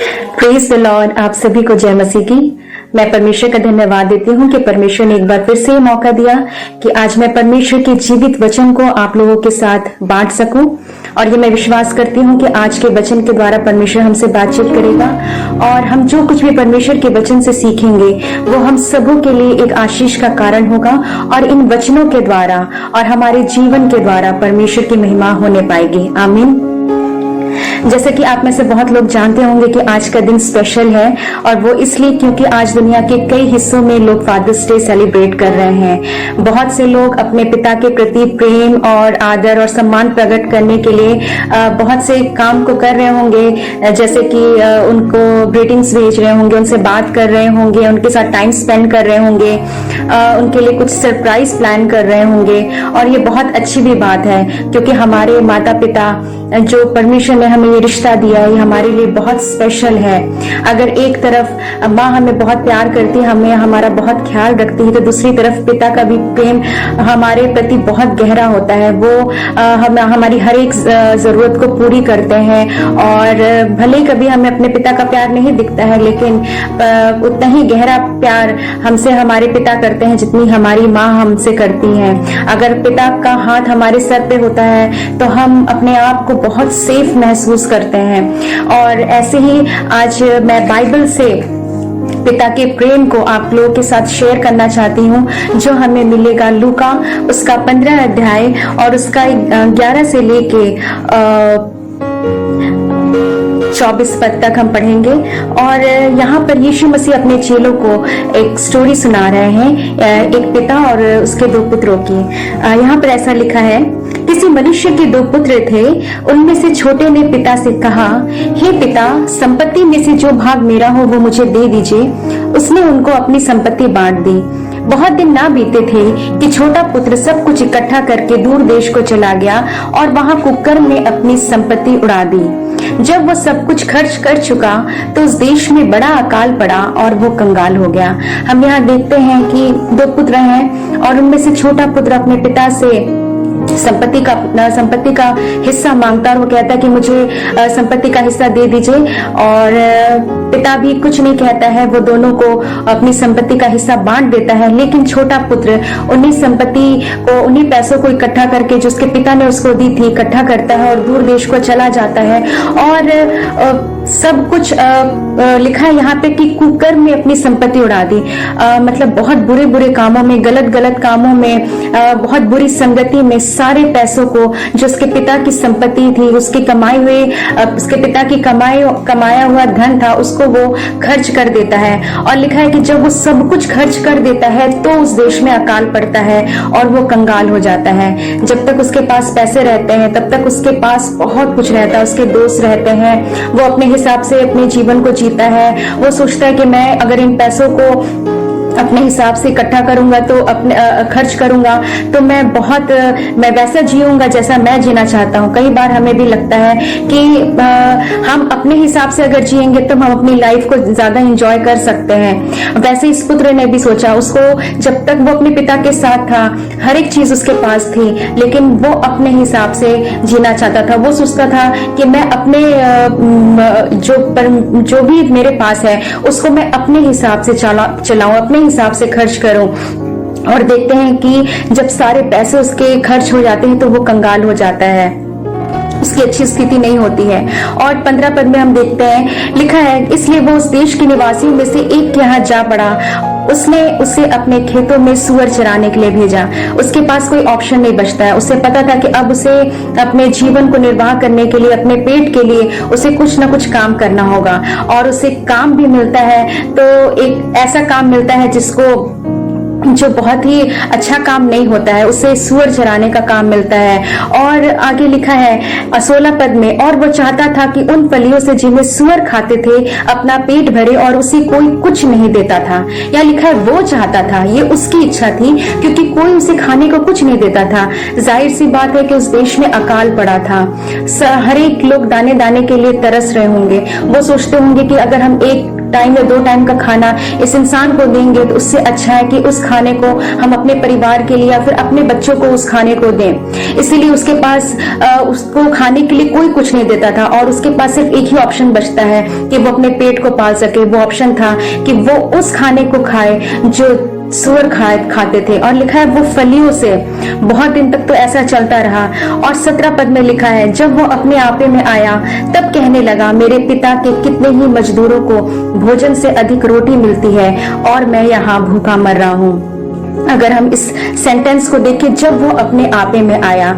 Praise the Lord. आप सभी को जय मसीह की। मैं परमेश्वर का धन्यवाद देती हूँ कि परमेश्वर ने एक बार फिर से मौका दिया कि आज मैं परमेश्वर के जीवित वचन को आप लोगों के साथ बांट सकूं। और ये मैं विश्वास करती हूँ कि आज के वचन के द्वारा परमेश्वर हमसे बातचीत करेगा और हम जो कुछ भी परमेश्वर के वचन से सीखेंगे वो हम सबों के लिए एक आशीष का कारण होगा। और इन वचनों के द्वारा और हमारे जीवन के द्वारा परमेश्वर की महिमा होने पाएगी। आमीन। जैसे कि आप में से बहुत लोग जानते होंगे कि आज का दिन स्पेशल है, और वो इसलिए क्योंकि आज दुनिया के कई हिस्सों में लोग फादर्स डे सेलिब्रेट कर रहे हैं। बहुत से लोग अपने पिता के प्रति प्रेम और आदर और सम्मान प्रकट करने के लिए बहुत से काम को कर रहे होंगे, जैसे कि उनको ग्रीटिंग्स भेज रहे होंगे, उनसे बात कर रहे होंगे, उनके साथ टाइम स्पेंड कर रहे होंगे, उनके लिए कुछ सरप्राइज प्लान कर रहे होंगे। और ये बहुत अच्छी भी बात है क्योंकि हमारे माता पिता जो परमेश्वर ने हमें ये रिश्ता दिया है, ये हमारे लिए बहुत स्पेशल है। अगर एक तरफ माँ हमें बहुत प्यार करती है, हमें हमारा बहुत ख्याल रखती है, तो दूसरी तरफ पिता का भी प्रेम हमारे प्रति बहुत गहरा होता है। वो हमारी हर एक जरूरत को पूरी करते हैं। और भले ही कभी हमें अपने पिता का प्यार नहीं दिखता है, लेकिन उतना ही गहरा प्यार हमसे हमारे पिता करते हैं जितनी हमारी माँ हमसे करती है। अगर पिता का हाथ हमारे सर पे होता है तो हम अपने आप को बहुत सेफ महसूस करते हैं। और ऐसे ही आज मैं बाइबल से पिता के प्रेम को आप लोगों के साथ शेयर करना चाहती हूँ, जो हमें मिलेगा लूका उसका 15 अध्याय और उसका 11 से लेके 24 पद तक हम पढ़ेंगे। और यहाँ पर यीशु मसीह अपने चेलों को एक स्टोरी सुना रहे हैं, एक पिता और उसके दो पुत्रों की। यहाँ पर ऐसा लिखा है, किसी मनुष्य के दो पुत्र थे। उनमें से छोटे ने पिता से कहा, हे पिता, संपत्ति में से जो भाग मेरा हो वो मुझे दे दीजिए। उसने उनको अपनी संपत्ति बांट दी। बहुत दिन ना बीते थे कि छोटा पुत्र सब कुछ इकट्ठा करके दूर देश को चला गया और वहां कुकर्म में अपनी संपत्ति उड़ा दी। जब वो सब कुछ खर्च कर चुका तो उस देश में बड़ा अकाल पड़ा और वो कंगाल हो गया। हम यहाँ देखते हैं कि दो पुत्र हैं और उनमें से छोटा पुत्र अपने पिता से संपत्ति का हिस्सा मांगता और वो कहता है कि मुझे संपत्ति का हिस्सा दे दीजिए। और पिता भी कुछ नहीं कहता है, वो दोनों को अपनी संपत्ति का हिस्सा बांट देता है। लेकिन छोटा पुत्र उन्हीं संपत्ति को, उन्हीं पैसों को इकट्ठा करके जो उसके पिता ने उसको दी थी, इकट्ठा करता है और दूर देश को चला जाता है। और सब कुछ लिखा है यहाँ पे कि कुकर्म में अपनी संपत्ति उड़ा दी। मतलब बहुत बुरे बुरे कामों में, गलत कामों में, बहुत बुरी संगति में सारे पैसों को, जो उसके पिता की संपत्ति थी, उसके कमाए हुए, उसके पिता की कमाया हुआ धन था, उसको वो खर्च कर देता है। और लिखा है कि जब वो सब कुछ खर्च कर देता है तो उस देश में अकाल पड़ता है और वो कंगाल हो जाता है। जब तक उसके पास पैसे रहते हैं तब तक उसके पास बहुत कुछ रहता है, उसके दोस्त रहते हैं, वो अपने हिसाब से अपने जीवन को जीता है। वो सोचता है कि मैं अगर इन पैसों को अपने हिसाब से इकट्ठा करूंगा तो अपने खर्च करूंगा तो मैं वैसा जीऊंगा जैसा मैं जीना चाहता हूं। कई बार हमें भी लगता है कि हम अपने हिसाब से अगर जिएंगे तो हम अपनी लाइफ को ज्यादा एंजॉय कर सकते हैं। वैसे इस पुत्र ने भी सोचा, उसको जब तक वो अपने पिता के साथ था हर एक चीज उसके पास थी, लेकिन वो अपने हिसाब से जीना चाहता था। वो सोचता था कि मैं अपने जो भी मेरे पास है उसको मैं अपने हिसाब से चलाऊं, अपने हिसाब से खर्च करूं। और देखते हैं कि जब सारे पैसे उसके खर्च हो जाते हैं तो वो कंगाल हो जाता है, उसकी अच्छी स्थिति नहीं होती है। और 15 पद में हम देखते हैं, लिखा है, इसलिए वो उस देश के निवासियों में से एक के यहाँ जा पड़ा। उसने उसे अपने खेतों में सुअर चराने के लिए भेजा। उसके पास कोई ऑप्शन नहीं बचता है। उसे पता था कि अब उसे अपने जीवन को निर्वाह करने के लिए, अपने पेट के लिए उसे कुछ ना कुछ काम करना होगा। और उसे काम भी मिलता है, तो एक ऐसा काम मिलता है जो बहुत ही अच्छा काम नहीं होता है, उसे सुअर चराने का काम मिलता है। और आगे लिखा है 16 पद में, और वो चाहता था कि उन फलियों से जिन्हें सुअर खाते थे अपना पेट भरे, और उसे कोई कुछ नहीं देता था। या लिखा है वो चाहता था, ये उसकी इच्छा थी, क्योंकि कोई उसे खाने को कुछ नहीं देता था। जाहिर सी बात है कि उस देश में अकाल पड़ा था। हर एक लोग दाने दाने के लिए तरस रहे होंगे। वो सोचते होंगे कि अगर हम एक टाइम या 2 टाइम का खाना इस इंसान को देंगे तो उससे अच्छा है कि उस खाने को हम अपने परिवार के लिए या फिर अपने बच्चों को उस खाने को दें। इसीलिए उसके पास उसको खाने के लिए कोई कुछ नहीं देता था और उसके पास सिर्फ एक ही ऑप्शन बचता है कि वो अपने पेट को पाल सके। वो ऑप्शन था कि वो उस खाने को खाए जो सूअर खाते थे। और लिखा है वो फलियों से बहुत दिन तक तो ऐसा चलता रहा। और 17 पद में लिखा है जब वो अपने आपे में आया तब कहने लगा मेरे पिता के कितने ही मजदूरों को भोजन से अधिक रोटी मिलती है और मैं यहाँ भूखा मर रहा हूँ। अगर हम इस सेंटेंस को देखें, जब वो अपने आपे में आया,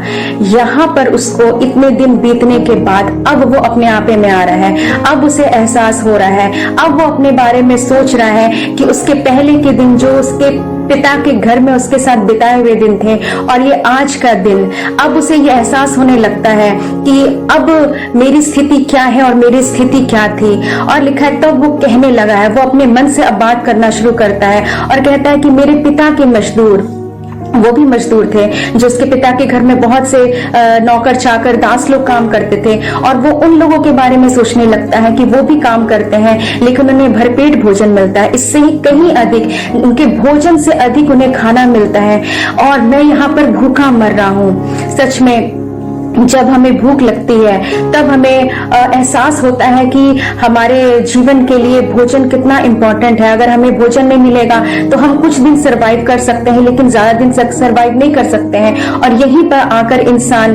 यहाँ पर उसको इतने दिन बीतने के बाद अब वो अपने आपे में आ रहा है। अब उसे एहसास हो रहा है, अब वो अपने बारे में सोच रहा है कि उसके पहले के दिन जो उसके पिता के घर में उसके साथ बिताए हुए दिन थे और ये आज का दिन, अब उसे ये एहसास होने लगता है कि अब मेरी स्थिति क्या है और मेरी स्थिति क्या थी। और लिखा है तब वो कहने लगा है, वो अपने मन से अब बात करना शुरू करता है और कहता है कि मेरे पिता के मजदूर, वो भी मजदूर थे जो उसके पिता के घर में बहुत से नौकर चाकर दास लोग काम करते थे और वो उन लोगों के बारे में सोचने लगता है कि वो भी काम करते हैं लेकिन उन्हें भरपेट भोजन मिलता है, इससे ही कहीं अधिक, उनके भोजन से अधिक उन्हें खाना मिलता है और मैं यहाँ पर भूखा मर रहा हूँ। सच में जब हमें भूख लगती है तब हमें एहसास होता है कि हमारे जीवन के लिए भोजन कितना इम्पोर्टेंट है। अगर हमें भोजन नहीं मिलेगा तो हम कुछ दिन सरवाइव कर सकते हैं लेकिन ज्यादा दिन तक सरवाइव नहीं कर सकते हैं और यहीं पर आकर इंसान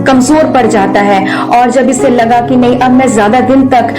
कमजोर पड़ जाता है। और जब इसे लगा कि नहीं, अब मैं ज्यादा दिन तक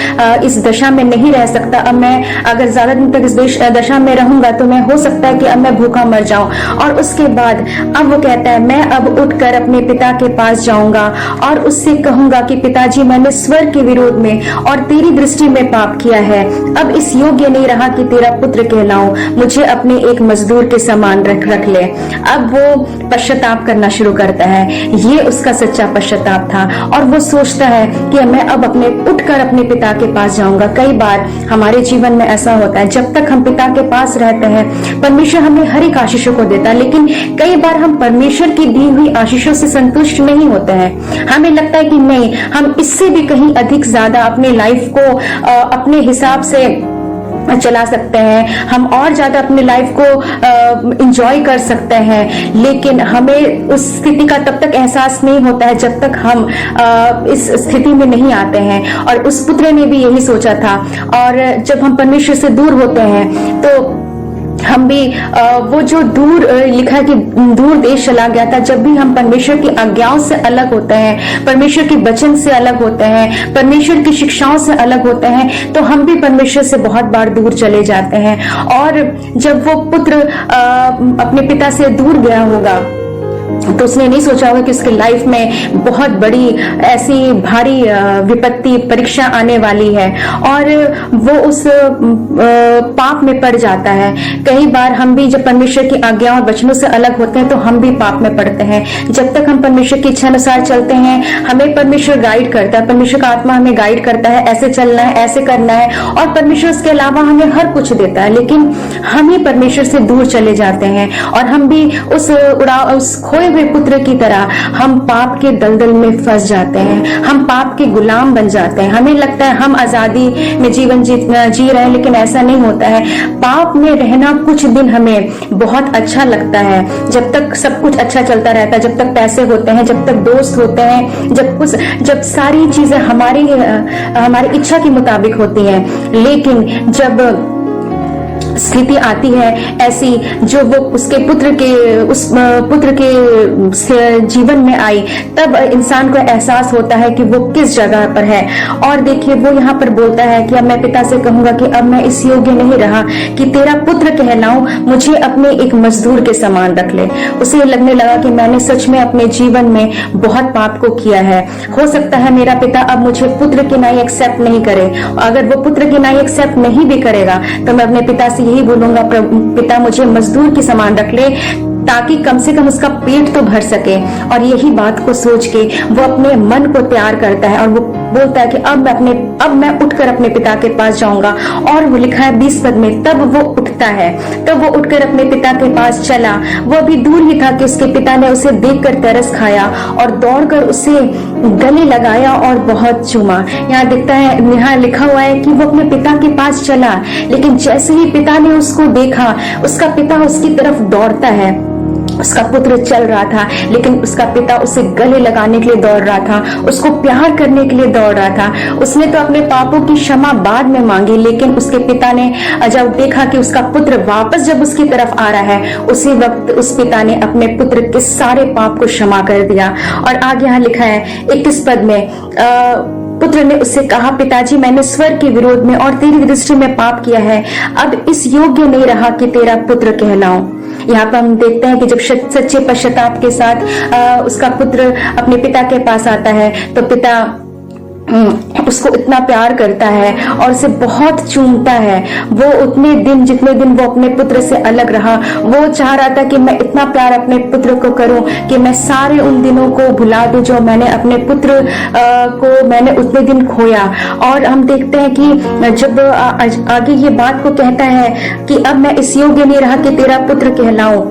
इस दशा में नहीं रह सकता, अब मैं अगर ज्यादा दिन तक इस दशा में रहूंगा तो मैं हो सकता है कि अब मैं भूखा मर जाऊं। और उसके बाद अब वो कहता है मैं अब उठकर अपने पिता के पास जाऊंगा और उससे कहूंगा कि पिताजी, मैंने स्वर्ग के विरोध में और तेरी दृष्टि में पाप किया है। अब इस योग्य नहीं रहा कि तेरा पुत्र कहलाऊं, मुझे अपने एक मजदूर के समान रख ले। अब वो पश्चाताप करना शुरू करता है। ये उसका सच्चा पश्चाताप था और वो सोचता है कि मैं अब उठकर अपने पिता के पास जाऊंगा। कई बार हमारे जीवन में ऐसा होता है, जब तक हम पिता के पास रहते हैं परमेश्वर हमें हर एक आशीषों को देता है, लेकिन कई बार हम परमेश्वर की दी हुई आशीषों से संतुष्ट नहीं होते हैं। हमें लगता है कि नहीं, हम इससे भी कहीं अधिक ज्यादा अपने लाइफ को अपने हिसाब से चला सकते हैं, हम और ज्यादा अपने लाइफ को एंजॉय कर सकते हैं, लेकिन हमें उस स्थिति का तब तक एहसास नहीं होता है जब तक हम इस स्थिति में नहीं आते हैं। और उस पुत्र ने भी यही सोचा था। और जब हम परमेश्वर से दूर होते हैं तो हम भी वो जो दूर लिखा है कि दूर देश चला गया था, जब भी हम परमेश्वर की आज्ञाओं से अलग होते हैं, परमेश्वर के वचन से अलग होते हैं, परमेश्वर की शिक्षाओं से अलग होते हैं, तो हम भी परमेश्वर से बहुत बार दूर चले जाते हैं। और जब वो पुत्र अपने पिता से दूर गया होगा तो उसने नहीं सोचा होगा कि उसके लाइफ में बहुत बड़ी ऐसी भारी विपत्ति परीक्षा आने वाली है और वो उस पाप में पड़ जाता है। कई बार हम भी जब परमेश्वर की आज्ञाओं और वचनों से अलग होते हैं तो हम भी पाप में पड़ते हैं। जब तक हम परमेश्वर की इच्छा अनुसार चलते हैं, हमें परमेश्वर गाइड करता है, परमेश्वर का आत्मा हमें गाइड करता है, ऐसे चलना है, ऐसे करना है, और परमेश्वर इसके अलावा हमें हर कुछ देता है। लेकिन हम ही परमेश्वर से दूर चले जाते हैं और हम भी उस खोए हुए पुत्र की तरह हम पाप के दलदल में फंस जाते हैं, हम पाप के गुलाम बन जाते हैं। हमें लगता है हम आजादी में जीवन जी रहे हैं, लेकिन ऐसा नहीं होता है। पाप में रहना कुछ दिन हमें बहुत अच्छा लगता है, जब तक सब कुछ अच्छा चलता रहता है, जब तक पैसे होते हैं, जब तक दोस्त होते हैं, जब सारी चीजें हमारी इच्छा के मुताबिक होती हैं। लेकिन जब स्थिति आती है ऐसी जो वो उसके पुत्र के जीवन में आई, तब इंसान को एहसास होता है कि वो किस जगह पर है। और देखिए वो यहाँ पर बोलता है कि अब मैं पिता से कहूंगा कि अब मैं इस योग्य नहीं रहा कि तेरा पुत्र कहलाऊं, मुझे अपने एक मजदूर के समान रख ले। उसे लगने लगा कि मैंने सच में अपने जीवन में बहुत पाप को किया है। हो सकता है मेरा पिता अब मुझे पुत्र की नाई एक्सेप्ट नहीं करे। अगर वो पुत्र की नाई एक्सेप्ट नहीं भी करेगा तो मैं अपने पिता से यही बोलूंगा, पिता मुझे मजदूर के समान रख ले, ताकि कम से कम उसका पेट तो भर सके। और यही बात को सोच के वो अपने मन को तैयार करता है और वो बोलता है कि अब मैं उठकर अपने पिता के पास जाऊंगा। और वो लिखा है 20 पद में, तब वो उठता है, तब वो उठकर अपने पिता के पास चला। वो अभी दूर ही था कि उसके पिता ने उसे देखकर तरस खाया और दौड़कर उसे गले लगाया और बहुत चूमा। यहाँ दिखता है, यहाँ लिखा हुआ है कि वो अपने पिता के पास चला, लेकिन जैसे ही पिता ने उसको देखा, उसका पिता उसकी तरफ दौड़ता है। उसका पुत्र चल रहा था, लेकिन उसका पिता उसे गले लगाने के लिए दौड़ रहा था, उसको प्यार करने के लिए दौड़ रहा था। उसने तो अपने पापों की क्षमा बाद में मांगी, लेकिन उसके पिता ने जब देखा कि उसका पुत्र वापस जब उसकी तरफ आ रहा है, उसी वक्त उस पिता ने अपने पुत्र के सारे पाप को क्षमा कर दिया। और आगे यहाँ लिखा है 21 पद में, पुत्र ने उससे कहा, पिताजी मैंने स्वर्ग के विरोध में और तेरी दृष्टि में पाप किया है, अब इस योग्य नहीं रहा कि तेरा पुत्र कहलाऊं। यहाँ पर हम देखते हैं कि जब सच्चे पश्चाताप के साथ उसका पुत्र अपने पिता के पास आता है, तो पिता उसको इतना प्यार करता है और उसे बहुत चूमता है। वो उतने दिन, जितने दिन वो अपने पुत्र से अलग रहा, वो चाह रहा था कि मैं इतना प्यार अपने पुत्र को करूं कि मैं सारे उन दिनों को भुला दूं जो मैंने अपने पुत्र को मैंने उतने दिन खोया। और हम देखते हैं कि जब आगे ये बात को कहता है कि अब मैं इस योग्य नहीं रहा कि तेरा पुत्र कहलाऊं,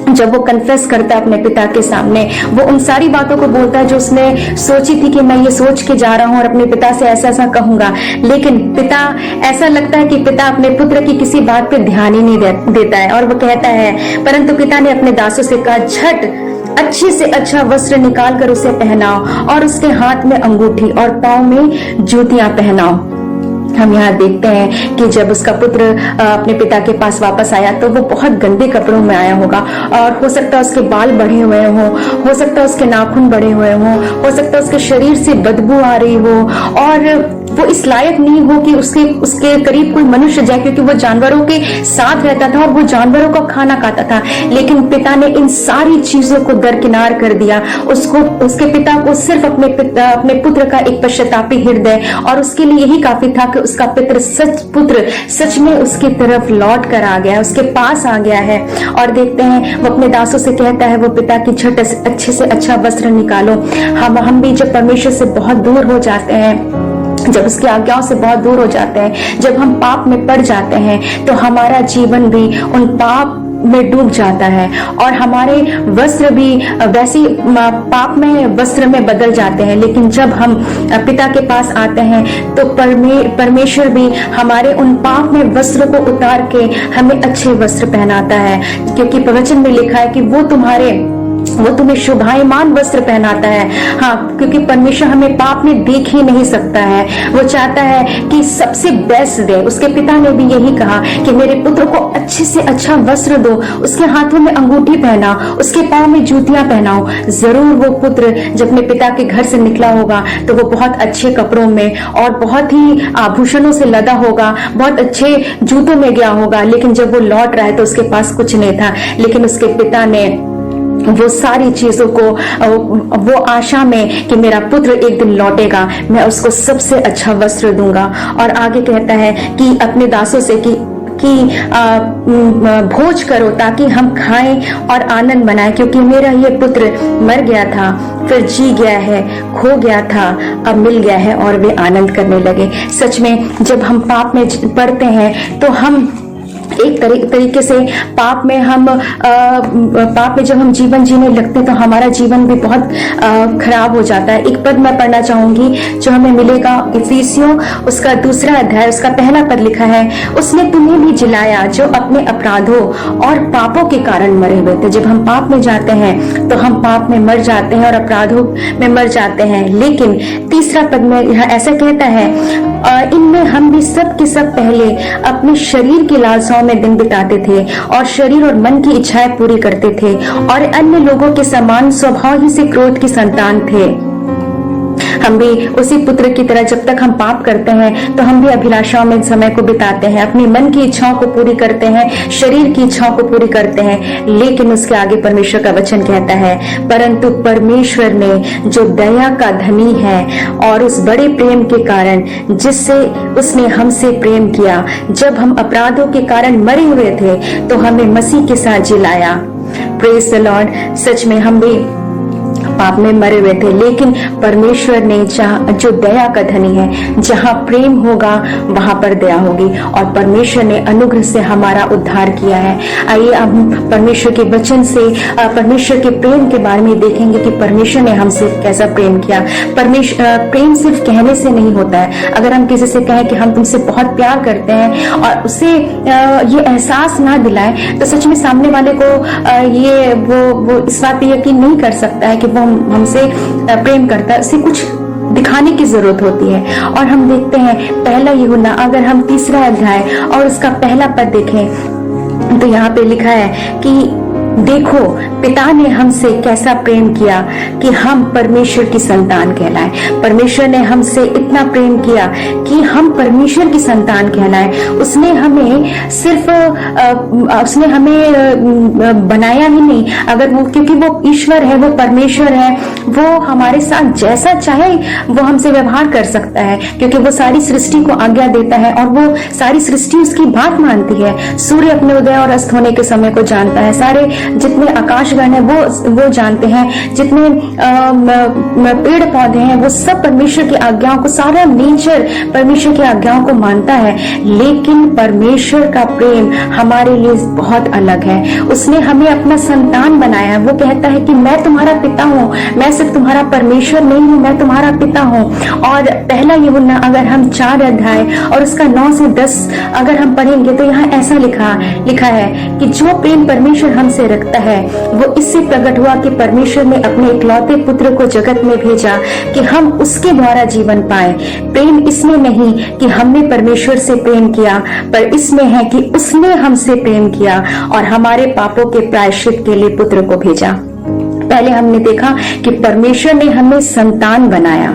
जब वो कन्फेस करता है अपने पिता के सामने, वो उन सारी बातों को बोलता है जो उसने सोची थी कि मैं ये सोच के जा रहा हूँ और अपने पिता से ऐसा ऐसा कहूंगा। लेकिन पिता, ऐसा लगता है कि पिता अपने पुत्र की किसी बात पे ध्यान ही नहीं देता है। और वो कहता है, परंतु पिता ने अपने दासों से कहा, झट अच्छे से अच्छा वस्त्र निकाल कर उसे पहनाओ और उसके हाथ में अंगूठी और पाँव में जूतियां पहनाओ। हम यहाँ देखते हैं कि जब उसका पुत्र अपने पिता के पास वापस आया, तो वो बहुत गंदे कपड़ों में आया होगा, और हो सकता है उसके बाल बढ़े हुए हों, हो सकता है उसके नाखून बढ़े हुए हों, हो सकता है उसके शरीर से बदबू आ रही हो, और वो इस लायक नहीं हो कि उसके करीब कोई मनुष्य जाए, क्योंकि वो जानवरों के साथ रहता था और वो जानवरों का खाना खाता था। लेकिन पिता ने इन सारी चीजों को दरकिनार कर दिया। उसके पिता को सिर्फ अपने पुत्र का एक पश्चातापी हृदय, और उसके लिए यही काफी था कि उसका पुत्र सच में उसकी तरफ लौट कर आ गया, उसके पास आ गया है। और देखते हैं वो अपने दासों से कहता है, वो पिता की झट अच्छे से अच्छा वस्त्र निकालो। हम भी जब परमेश्वर से बहुत दूर हो जाते हैं, जब उसकी आज्ञाओं से बहुत दूर हो जाते हैं, जब हम पाप में पड़ जाते हैं, तो हमारा जीवन भी उन पाप में डूब जाता है, और हमारे वस्त्र भी वैसे पाप में वस्त्र में बदल जाते हैं। लेकिन जब हम पिता के पास आते हैं, तो परमेश्वर भी हमारे उन पाप में वस्त्र को उतार के हमें अच्छे वस्त्र पहनाता है, क्योंकि वचन में लिखा है कि वो तुम्हें शोभायमान वस्त्र पहनाता है। हाँ, क्योंकि परमेश्वर हमें पाप में देख ही नहीं सकता है, वो चाहता है कि सबसे बेस्ट दे। उसके पिता ने भी यही कहा कि मेरे पुत्र को अच्छे से अच्छा वस्त्र दो, उसके हाथों में अंगूठी पहना, उसके पाँव में जूतियां पहनाओ। जरूर वो पुत्र जब अपने पिता के घर से निकला होगा, तो वो बहुत अच्छे कपड़ों में और बहुत ही आभूषणों से लदा होगा, बहुत अच्छे जूतों में गया होगा। लेकिन जब वो लौट रहा है, तो उसके पास कुछ नहीं था। लेकिन उसके पिता ने वो सारी चीजों को, वो आशा में कि मेरा पुत्र एक दिन लौटेगा, मैं उसको सबसे अच्छा वस्त्र दूंगा। और आगे कहता है कि अपने दासों से कि भोज करो ताकि हम खाएं और आनंद मनाएं, क्योंकि मेरा ये पुत्र मर गया था, फिर जी गया है, खो गया था, अब मिल गया है। और वे आनंद करने लगे। सच में जब हम पाप में पड़ते हैं, तो हम एक तरीके से पाप में जब हम जीवन जीने लगते हैं, तो हमारा जीवन भी बहुत खराब हो जाता है। एक पद मैं पढ़ना चाहूंगी जो हमें मिलेगा, इफिसियों उसका 2 अध्याय, उसका पहला पद लिखा है, उसने तुम्हें भी जिलाया जो अपने अपराधों और पापों के कारण मरे हुए थे। जब हम पाप में जाते हैं, तो हम पाप में मर जाते हैं और अपराधों में मर जाते हैं। लेकिन 3 पद में यहाँ ऐसा कहता है, इनमें हम भी सब के सब पहले अपने शरीर की लालसाओं में दिन बिताते थे और शरीर और मन की इच्छाएं पूरी करते थे, और अन्य लोगों के समान स्वभाव ही से क्रोध की संतान थे। हम भी उसी पुत्र की तरह जब तक हम पाप करते हैं, तो हम भी अभिलाषाओं में समय को बिताते हैं, अपनी मन की इच्छाओं को पूरी करते हैं, शरीर की इच्छाओं को पूरी करते हैं। लेकिन उसके आगे परमेश्वर का वचन कहता है, परंतु परमेश्वर ने जो दया का धनी है और उस बड़े प्रेम के कारण जिससे उसने हमसे प्रेम किया, जब हम अपराधों के कारण मरे हुए थे, तो हमें मसीह के साथ जिलाया। Praise the Lord. सच में हम भी पाप में मरे हुए थे, लेकिन परमेश्वर ने जो दया का धनी है, जहां प्रेम होगा वहां पर दया होगी, और परमेश्वर ने अनुग्रह से हमारा उद्धार किया है। आइए हम परमेश्वर के वचन से परमेश्वर के प्रेम के बारे में देखेंगे कि परमेश्वर ने हमसे कैसा प्रेम किया। प्रेम सिर्फ कहने से नहीं होता है। अगर हम किसी से कहें कि हम तुमसे बहुत प्यार करते हैं और उसे ये एहसास ना दिलाएं, तो सच में सामने वाले को वो इस बात पे यकीन नहीं कर सकता है कि वो हमसे प्रेम करता है। उसे कुछ दिखाने की जरूरत होती है। और हम देखते हैं पहला यूहन्ना, अगर हम 3 अध्याय और उसका पहला पद देखें तो यहाँ पे लिखा है कि देखो पिता ने हमसे कैसा प्रेम किया कि हम परमेश्वर की संतान कहलाए। परमेश्वर ने हमसे इतना प्रेम किया कि हम परमेश्वर की संतान कहलाए। उसने हमें सिर्फ उसने हमें बनाया ही नहीं, अगर वो, क्योंकि वो ईश्वर है, वो परमेश्वर है, वो हमारे साथ जैसा चाहे वो हमसे व्यवहार कर सकता है, क्योंकि वो सारी सृष्टि को आज्ञा देता है और वो सारी सृष्टि उसकी बात मानती है। सूर्य अपने उदय और अस्त होने के समय को जानता है, सारे जितने आकाशगण है वो जानते हैं, जितने पेड़ पौधे हैं वो सब परमेश्वर की आज्ञाओं को, सारा नेचर परमेश्वर की आज्ञाओं को मानता है। लेकिन परमेश्वर का प्रेम हमारे लिए बहुत अलग है। उसने हमें अपना संतान बनाया। वो कहता है कि मैं तुम्हारा पिता हूँ, मैं सिर्फ तुम्हारा परमेश्वर नहीं हूँ, मैं तुम्हारा पिता हूँ। और पहला यूहन्ना अगर हम 4 अध्याय और उसका 9 से 10 अगर हम पढ़ेंगे तो यहाँ ऐसा लिखा है कि जो प्रेम परमेश्वर हमसे रखता है वो इससे प्रकट हुआ कि परमेश्वर ने अपने इकलौते पुत्र को जगत में भेजा कि हम उसके द्वारा जीवन पाए। प्रेम इसमें नहीं कि हमने परमेश्वर से प्रेम किया, पर इसमें है कि उसने हमसे प्रेम किया और हमारे पापों के प्रायश्चित के लिए पुत्र को भेजा। पहले हमने देखा कि परमेश्वर ने हमें संतान बनाया,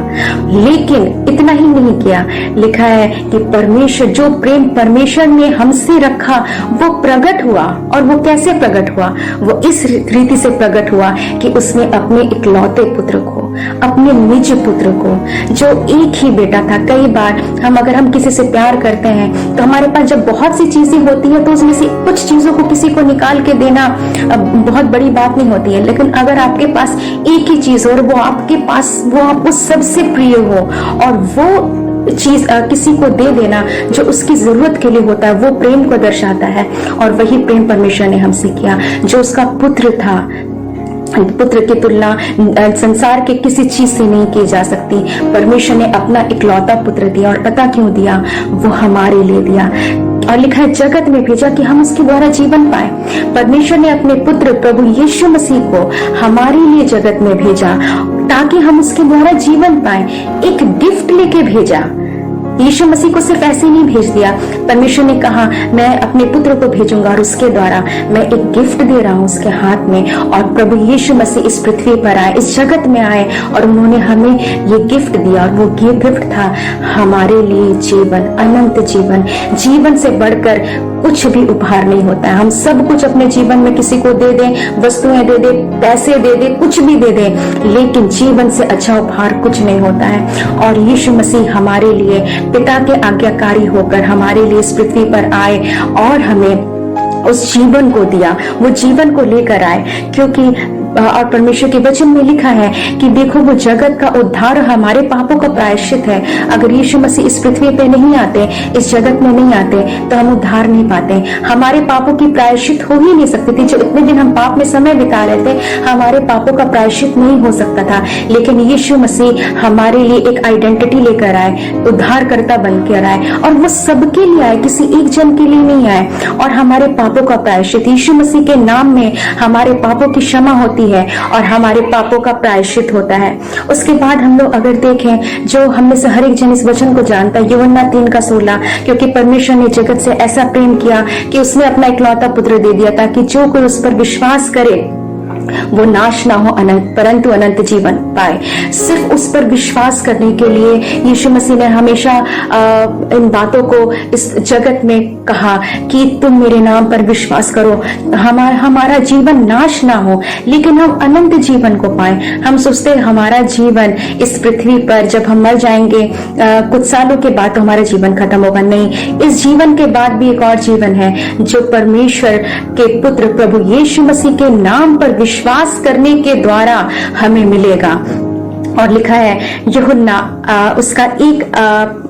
लेकिन इतना ही नहीं किया। लिखा है कि परमेश्वर, जो प्रेम परमेश्वर ने हमसे रखा वो प्रकट हुआ। और वो कैसे प्रकट हुआ? वो इस रीति से प्रकट हुआ कि उसने अपने इकलौते पुत्र को, अपने निज पुत्र को, जो एक ही बेटा था। कई बार अगर हम किसी से प्यार करते हैं तो हमारे पास जब बहुत सी चीजें होती है तो उसमें से कुछ चीजों को किसी को निकाल के देना बहुत बड़ी बात नहीं होती है। लेकिन अगर आपके पास एक ही चीज हो और वो आपके पास, वो आपको सबसे प्रिय हो और वो चीज किसी को दे देना जो उसकी जरूरत के लिए होता है, वो प्रेम को दर्शाता है। और वही प्रेम परमेश्वर ने हमसे किया। जो उसका पुत्र था, पुत्र की तुलना संसार के किसी चीज से नहीं की जा सकती। परमेश्वर ने अपना इकलौता पुत्र दिया। और पता क्यों दिया? वो हमारे लिए दिया। और लिखा है जगत में भेजा कि हम उसके द्वारा जीवन पाए। परमेश्वर ने अपने पुत्र प्रभु यीशु मसीह को हमारे लिए जगत में भेजा ताकि हम उसके द्वारा जीवन पाए। एक गिफ्ट लेके भेजा। यीशु मसीह को सिर्फ ऐसे नहीं भेज दिया। परमेश्वर ने कहा मैं अपने पुत्र को भेजूंगा और उसके द्वारा मैं एक गिफ्ट दे रहा हूं उसके हाथ में। और प्रभु यीशु मसीह इस पृथ्वी पर आए, इस जगत में आए और उन्होंने हमें ये गिफ्ट दिया। और वो गिफ्ट था हमारे लिए जीवन, अनंत जीवन। जीवन से बढ़कर कुछ भी उपहार नहीं होता है। हम सब कुछ अपने जीवन में किसी को दे दें, वस्तुएं दे दे, पैसे दे दे, कुछ भी दे दे, लेकिन जीवन से अच्छा उपहार कुछ नहीं होता है। और यीशु मसीह हमारे लिए पिता के आज्ञाकारी होकर हमारे लिए इस पृथ्वी पर आए और हमें उस जीवन को दिया। वो जीवन को लेकर आए, क्योंकि और परमेश्वर के वचन में लिखा है कि देखो वो जगत का उद्धार हमारे पापों का प्रायश्चित है। अगर यीशु मसीह इस पृथ्वी पे नहीं आते, इस जगत में नहीं आते, तो हम उद्धार नहीं पाते। हमारे पापों की प्रायश्चित हो ही नहीं सकती थी। जो इतने दिन हम पाप में समय बिता रहे थे, हमारे पापों का प्रायश्चित नहीं हो सकता था। लेकिन यीशु मसीह हमारे लिए एक आइडेंटिटी लेकर आए, उद्धारकर्ता बनकर आए। और वो सबके लिए आए, किसी एक जन के लिए नहीं आए। और हमारे पापों का प्रायश्चित, यीशु मसीह के नाम में हमारे पापों की क्षमा होती है और हमारे पापों का प्रायश्चित होता है। उसके बाद हम लोग अगर देखें, जो हम में से हर एक जन इस वचन को जानता है, यूहन्ना 3:16, क्योंकि परमेश्वर ने जगत से ऐसा प्रेम किया कि उसने अपना इकलौता पुत्र दे दिया ताकि जो कोई उस पर विश्वास करे वो नाश ना हो परंतु अनंत जीवन पाए। सिर्फ उस पर विश्वास करने के लिए यीशु मसीह ने हमेशा इन बातों को इस जगत में कहा कि तुम मेरे नाम पर विश्वास करो, हमारा जीवन नाश ना हो लेकिन हम अनंत जीवन को पाए। हम सोचते हैं हमारा जीवन इस पृथ्वी पर जब हम मर जाएंगे कुछ सालों के बाद तो हमारा जीवन खत्म होगा। नहीं, इस जीवन के बाद भी एक और जीवन है जो परमेश्वर के पुत्र प्रभु यीशु मसीह के नाम पर विश्वास विश्वास करने के द्वारा हमें मिलेगा। और लिखा है यूहन्ना उसका 1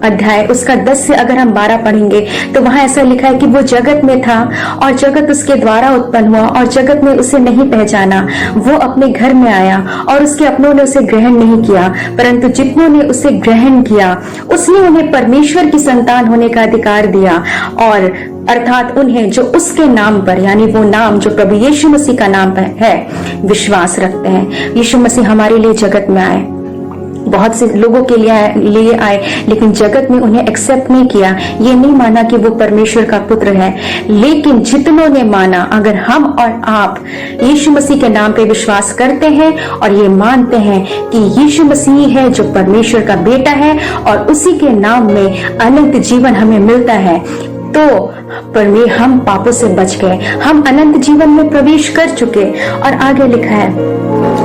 अध्याय उसका 10 से अगर हम 12 पढ़ेंगे तो वहां ऐसा लिखा है कि वो जगत में था और जगत उसके द्वारा उत्पन्न हुआ और जगत ने उसे नहीं पहचाना। वो अपने घर में आया और उसके अपनों ने उसे ग्रहण नहीं किया, परंतु जितनों ने उसे ग्रहण किया उसने उन्हें परमेश्वर की संतान होने का अधिकार दिया, और अर्थात उन्हें जो उसके नाम पर, यानी वो नाम जो प्रभु यीशु मसीह का नाम है, विश्वास रखते हैं। यीशु मसीह हमारे लिए जगत में आए, बहुत से लोगों के लिए आए, लेकिन जगत ने उन्हें एक्सेप्ट नहीं किया, ये नहीं माना कि वो परमेश्वर का पुत्र है। लेकिन जितनों ने माना, अगर हम और आप यीशु मसीह के नाम पे विश्वास करते हैं और ये मानते हैं कि यीशु मसीह है जो परमेश्वर का बेटा है और उसी के नाम में अनंत जीवन हमें मिलता है, तो हम पापों से बच गए, हम अनंत जीवन में प्रवेश कर चुके। और आगे लिखा है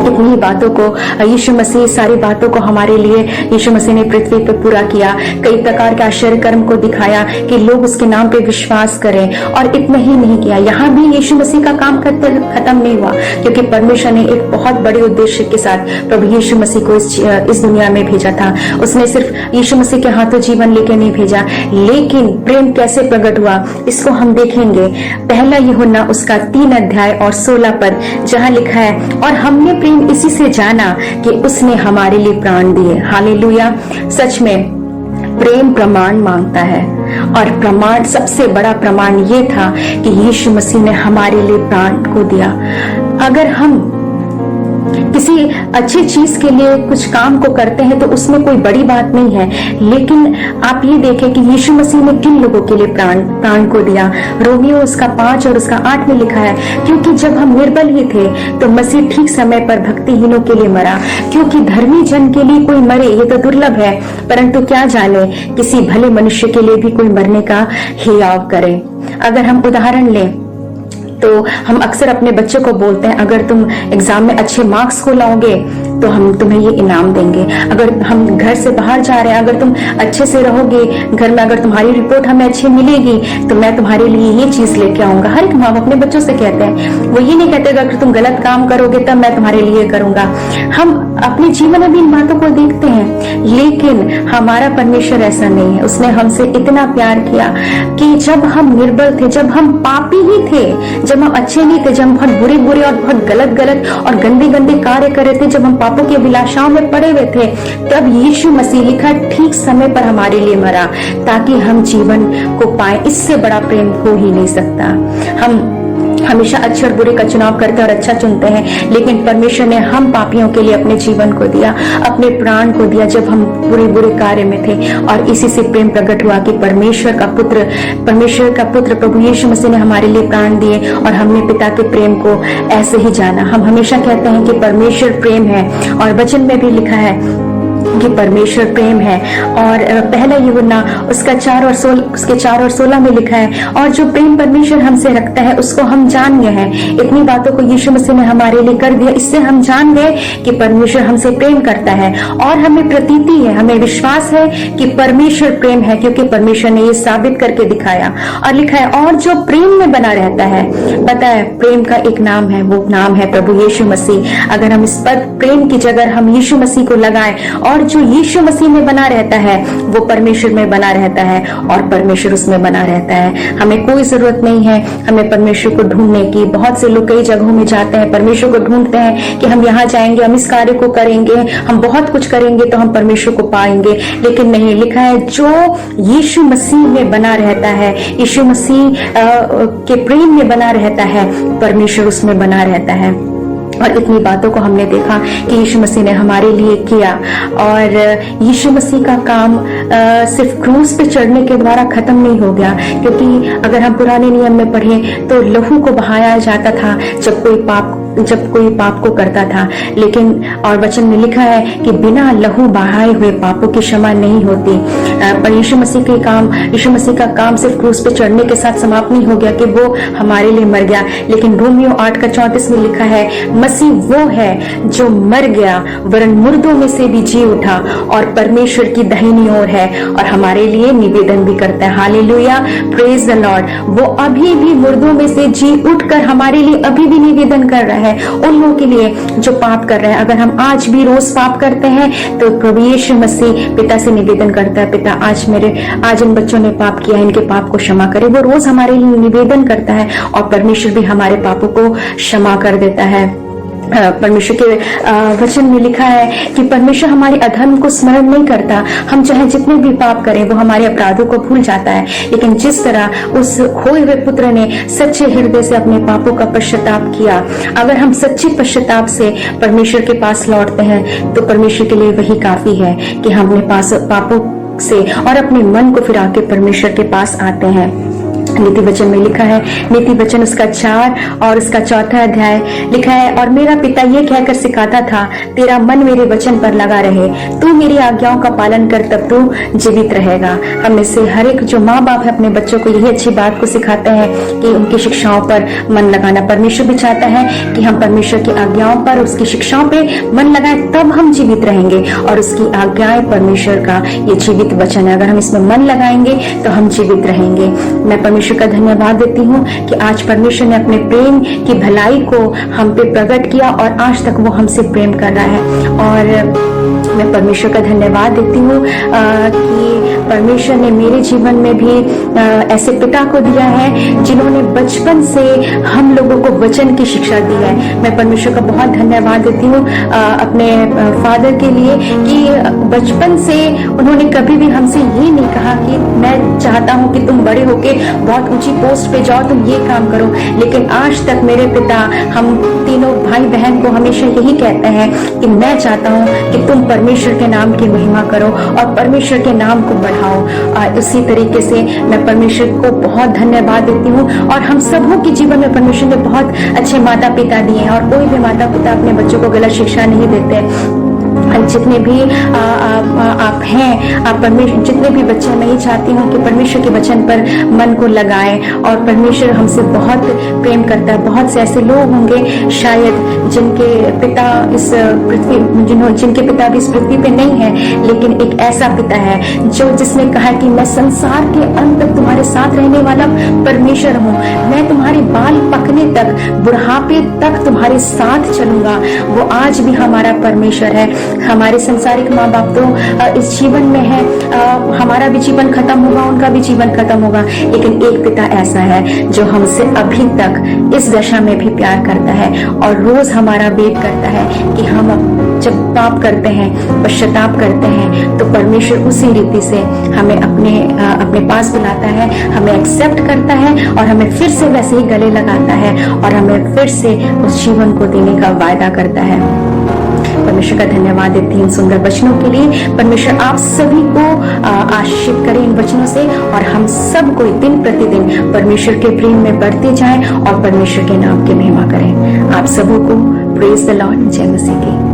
इतनी बातों को यीशु मसीह, सारी बातों को हमारे लिए यीशु मसीह ने पृथ्वी पर पूरा किया, कई प्रकार के आश्चर्य कर्म को दिखाया कि लोग उसके नाम पे विश्वास करें। और इतना ही नहीं किया, यहाँ भी यीशु मसीह का काम खत्म नहीं हुआ, क्योंकि परमेश्वर ने एक बहुत बड़े उद्देश्य के साथ प्रभु यीशु मसीह को इस दुनिया में भेजा था। उसने सिर्फ यीशु मसीह के हाथों जीवन लेके नहीं भेजा, लेकिन प्रेम कैसे प्रकट हुआ इसको हम देखेंगे। पहला यूहन्ना उसका 3 अध्याय और 16 पर, जहां लिखा है और हमने प्रेम इसी से जाना कि उसने हमारे लिए प्राण दिए। हालेलुया। सच में प्रेम प्रमाण मांगता है, और प्रमाण, सबसे बड़ा प्रमाण ये था कि यीशु मसीह ने हमारे लिए प्राण को दिया। अगर हम किसी अच्छी चीज के लिए कुछ काम को करते हैं तो उसमें कोई बड़ी बात नहीं है, लेकिन आप ये देखें कि यीशु मसीह ने किन लोगों के लिए प्राण को दिया। रोमियो उसका 5 और उसका 8 में लिखा है, क्योंकि जब हम निर्बल ही थे तो मसीह ठीक समय पर भक्तिहीनों के लिए मरा। क्योंकि धर्मी जन के लिए कोई मरे ये तो दुर्लभ है, परंतु क्या जाने किसी भले मनुष्य के लिए भी कोई मरने का हियाव करे। अगर हम उदाहरण लें तो हम अक्सर अपने बच्चे को बोलते हैं, अगर तुम एग्जाम में अच्छे मार्क्स को लाओगे तो हम तुम्हें ये इनाम देंगे। अगर हम घर से बाहर जा रहे हैं, अगर तुम अच्छे से रहोगे घर में, अगर तुम्हारी रिपोर्ट हमें अच्छी मिलेगी तो मैं तुम्हारे लिए ये चीज लेके आऊंगा। हर एक माँ बाप अपने बच्चों से कहते हैं, वो ये नहीं कहते अगर तुम गलत काम करोगे तब मैं तुम्हारे लिए करूंगा। हम अपने जीवन में भी इन बातों को देखते हैं, लेकिन हमारा परमेश्वर ऐसा नहीं है। उसने हमसे इतना प्यार किया कि जब हम निर्बल थे, जब हम पापी ही थे, जब हम अच्छे नहीं थे, जब हम बहुत बुरे और बहुत गलत और गंदे कार्य कर रहे थे, जब हम पापों की अभिलाषाओं में पड़े हुए थे, तब यीशु मसीह लिखा ठीक समय पर हमारे लिए मरा ताकि हम जीवन को पाए। इससे बड़ा प्रेम हो ही नहीं सकता। हम हमेशा अच्छे और बुरे का चुनाव करते हैं और अच्छा चुनते हैं, लेकिन परमेश्वर ने हम पापियों के लिए अपने जीवन को दिया, अपने प्राण को दिया जब हम बुरे कार्य में थे। और इसी से प्रेम प्रकट हुआ कि परमेश्वर का पुत्र प्रभु यीशु मसीह ने हमारे लिए प्राण दिए, और हमने पिता के प्रेम को ऐसे ही जाना। हम हमेशा कहते हैं कि परमेश्वर प्रेम है, और वचन में भी लिखा है कि परमेश्वर प्रेम है। और पहला यूहन्ना उसका 4 और 16 में लिखा है, और जो प्रेम परमेश्वर हमसे रखता है उसको हम जान गए हैं। इतनी बातों को यीशु मसीह ने हमारे लिए कर दिया, इससे हम जान गए कि परमेश्वर हमसे प्रेम करता है। और हमें प्रतीति है, हमें विश्वास है कि परमेश्वर प्रेम है, क्योंकि परमेश्वर ने ये साबित करके दिखाया। और लिखा है और जो प्रेम में बना रहता है, पता है प्रेम का एक नाम है, वो नाम है प्रभु यीशु मसीह। अगर हम इस पद प्रेम की जगह हम यीशु मसीह को लगाएं, और जो यीशु मसीह में बना रहता है वो परमेश्वर में बना रहता है, और परमेश्वर उसमें बना रहता है। हमें कोई जरूरत नहीं है हमें परमेश्वर को ढूंढने की। बहुत से लोग कई जगहों में जाते हैं, परमेश्वर को ढूंढते हैं कि हम यहाँ जाएंगे, हम इस कार्य को करेंगे, हम बहुत कुछ करेंगे तो हम परमेश्वर को पाएंगे, लेकिन नहीं। लिखा है जो यीशु मसीह में बना रहता है, यीशु मसीह के प्रेम में बना रहता है, परमेश्वर उसमें बना रहता है। और इतनी बातों को हमने देखा कि यीशु मसीह ने हमारे लिए किया। और यीशु मसीह का काम सिर्फ क्रूस पे चढ़ने के द्वारा खत्म नहीं हो गया, क्योंकि अगर हम पुराने नियम में पढ़ें तो लहू को बहाया जाता था जब कोई पाप को करता था, लेकिन और वचन में लिखा है कि बिना लहू बहाए हुए पापों की क्षमा नहीं होती। पर यीशु मसीह का काम सिर्फ क्रूस पे चढ़ने के साथ समाप्त नहीं हो गया कि वो हमारे लिए मर गया, लेकिन रोमियो 8:34 में लिखा है मसीह वो है जो मर गया वरन मुर्दों में से भी जी उठा और परमेश्वर की दाहिनी ओर है और हमारे लिए निवेदन भी करता है। Hallelujah, praise the Lord. वो अभी भी मुर्दों में से जी उठकर हमारे लिए अभी भी निवेदन कर रहा है उन लोगों के लिए जो पाप कर रहे हैं। अगर हम आज भी रोज पाप करते हैं तो प्रभु यीशु मसीह पिता से निवेदन करता है, पिता आज इन बच्चों ने पाप किया, इनके पाप को क्षमा करे। वो रोज हमारे लिए निवेदन करता है और परमेश्वर भी हमारे पापों को क्षमा कर देता है। परमेश्वर के वचन में लिखा है कि परमेश्वर हमारे अधर्म को स्मरण नहीं करता। हम चाहे जितने भी पाप करें वो हमारे अपराधों को भूल जाता है, लेकिन जिस तरह उस खोए हुए पुत्र ने सच्चे हृदय से अपने पापों का पश्चाताप किया, अगर हम सच्चे पश्चाताप से परमेश्वर के पास लौटते हैं तो परमेश्वर के लिए वही काफी है कि हम अपने पास पापों से और अपने मन को फिरा के परमेश्वर के पास आते हैं। नीति वचन में लिखा है, नीति वचन उसका 4 और उसका 4 अध्याय लिखा है, और मेरा पिता ये कहकर सिखाता था, तेरा मन मेरे वचन पर लगा रहे, तू मेरी आज्ञाओं का पालन कर, तब तू जीवित रहेगा। हम में से हर एक जो माँ बाप है अपने बच्चों को यही अच्छी बात को सिखाते हैं कि उनकी शिक्षाओं पर मन लगाना। परमेश्वर भी चाहता है कि हम परमेश्वर की आज्ञाओं पर, उसकी शिक्षाओं पे मन लगाएं, तब हम जीवित रहेंगे। और उसकी आज्ञाएं परमेश्वर का ये जीवित वचन है, अगर हम इसमें मन लगाएंगे तो हम जीवित रहेंगे। मैं परमेश्वर का धन्यवाद देती हूँ कि आज परमेश्वर ने अपने प्रेम की भलाई को हम पे प्रकट किया और आज तक वो हमसे प्रेम कर रहा है। और मैं परमेश्वर का धन्यवाद देती हूँ कि परमेश्वर ने मेरे जीवन में भी ऐसे पिता को दिया है जिन्होंने बचपन से हम लोगों को वचन की शिक्षा दी है। मैं परमेश्वर का बहुत धन्यवाद देती हूँ अपने फादर के लिए कि बचपन से उन्होंने कभी भी हमसे ये नहीं कहा कि मैं चाहता हूँ कि तुम बड़े होके बहुत ऊंची पोस्ट पे जाओ, तुम ये काम करो। लेकिन आज तक मेरे पिता हम तीनों भाई बहन को हमेशा यही कहते हैं कि मैं चाहता हूँ कि तुम परमेश्वर के नाम की महिमा करो और परमेश्वर के नाम को बढ़ाओ। इसी तरीके से मैं परमेश्वर को बहुत धन्यवाद देती हूँ। और हम सबों के जीवन में परमेश्वर ने बहुत अच्छे माता पिता दिए हैं, और कोई भी माता पिता अपने बच्चों को गलत शिक्षा नहीं देते। जितने भी आप हैं, आप परमेश्वर, जितने भी बच्चे, मैं ये चाहती हूँ कि परमेश्वर के वचन पर मन को लगाएं। और परमेश्वर हमसे बहुत प्रेम करता है। बहुत से ऐसे लोग होंगे शायद जिनके पिता इस पृथ्वी जिनके पिता भी इस पृथ्वी पे नहीं है, लेकिन एक ऐसा पिता है जो जिसने कहा कि मैं संसार के अंत तक तुम्हारे साथ रहने वाला परमेश्वर हूँ, मैं तुम्हारे बाल पकने तक, बुढ़ापे तक तुम्हारे साथ चलूंगा। वो आज भी हमारा परमेश्वर है। हमारे संसारिक माँ बाप तो इस जीवन में है, हमारा भी जीवन खत्म होगा, उनका भी जीवन खत्म होगा, लेकिन एक पिता ऐसा है जो हमसे अभी तक इस दशा में भी प्यार करता है और रोज हमारा वेट करता है कि हम जब पाप करते हैं, पश्चाताप करते हैं, तो परमेश्वर उसी रीति से हमें अपने पास बुलाता है, हमें एक्सेप्ट करता है और हमें फिर से वैसे ही गले लगाता है और हमें फिर से उस जीवन को देने का वायदा करता है। परमेश्वर का धन्यवाद देती हूँ सुंदर वचनों के लिए। परमेश्वर आप सभी को आशीषित करें इन वचनों से, और हम सब को दिन प्रतिदिन परमेश्वर के प्रेम में बढ़ते जाएं और परमेश्वर के नाम की महिमा करें। आप सबों को प्रेज द लॉर्ड, जय मसीह की।